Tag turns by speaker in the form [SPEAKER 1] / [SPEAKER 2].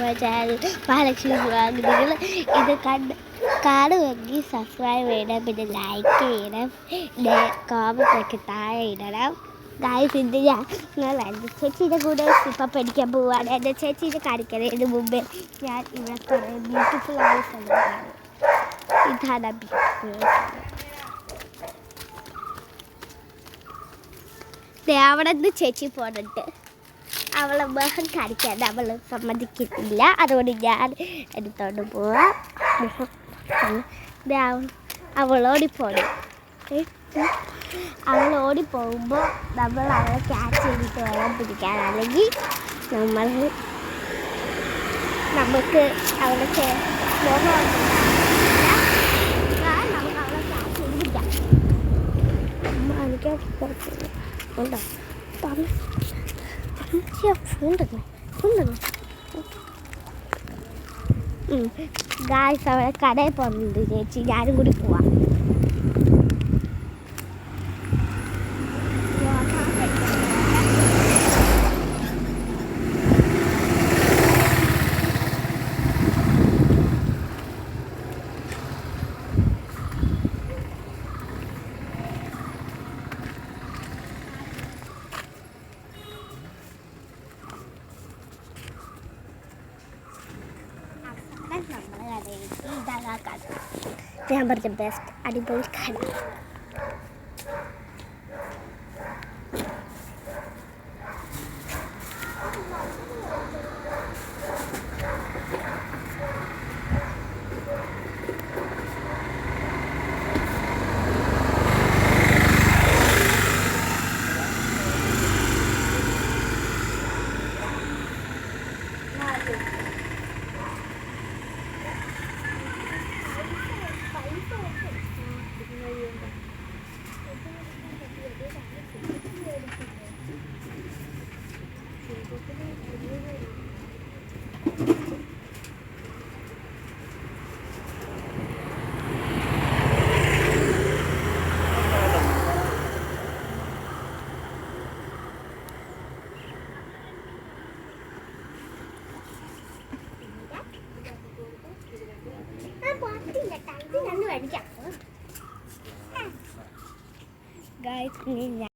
[SPEAKER 1] My channel Mahalakshmi നിങ്ങൾ ഇത് കാണുമെങ്കിൽ subscribe ചെയ്യണം, പിന്നെ ലൈക്ക് ചെയ്യണം, കോമൻറ്റ് ഒക്കെ താഴെ ഇടണം. ഗായ്സ് ഇത് ഞങ്ങൾ എൻ്റെ ചേച്ചീൻ്റെ കൂടെ ഇപ്പം പഠിക്കാൻ പോവുകയാണ്. എൻ്റെ ചേച്ചീനെ കാണിക്കുന്നതിന് മുമ്പേ ഞാൻ ഇവിടെ കുറേ ബ്യൂട്ടിഫുൾ ആയ സ്ഥലമാണ്. ഇതാണ് ബ്യൂട്ടിഫുൾ. അവിടെ നിന്ന് ചേച്ചി പോകുന്നുണ്ട്. അവളെ മുഖം കാണിക്കാൻ അവൾ സമ്മതിക്കുന്നില്ല, അതുകൊണ്ട് ഞാൻ എടുത്തോണ്ട് പോവാം. അവൾ ഓടിപ്പോണം. അവൾ ഓടിപ്പോകുമ്പോൾ നമ്മൾ അവളെ ക്യാച്ച് ചെയ്തിട്ട് വേണം പിടിക്കാൻ, അല്ലെങ്കിൽ നമുക്ക് അവളെ മുഖം നമുക്ക് അവളെ ക്യാച്ച് ചെയ്ത് പിടിക്കാം. ഉണ്ടോ ഗായ്സ് അവളെ കടയിൽ പോകുന്നുണ്ട് ചേച്ചി, ഞാനും കൂടി പോവാം. ഞാൻ പറഞ്ഞ ബെസ്റ്റ് അടിപൊളി കട. Guys,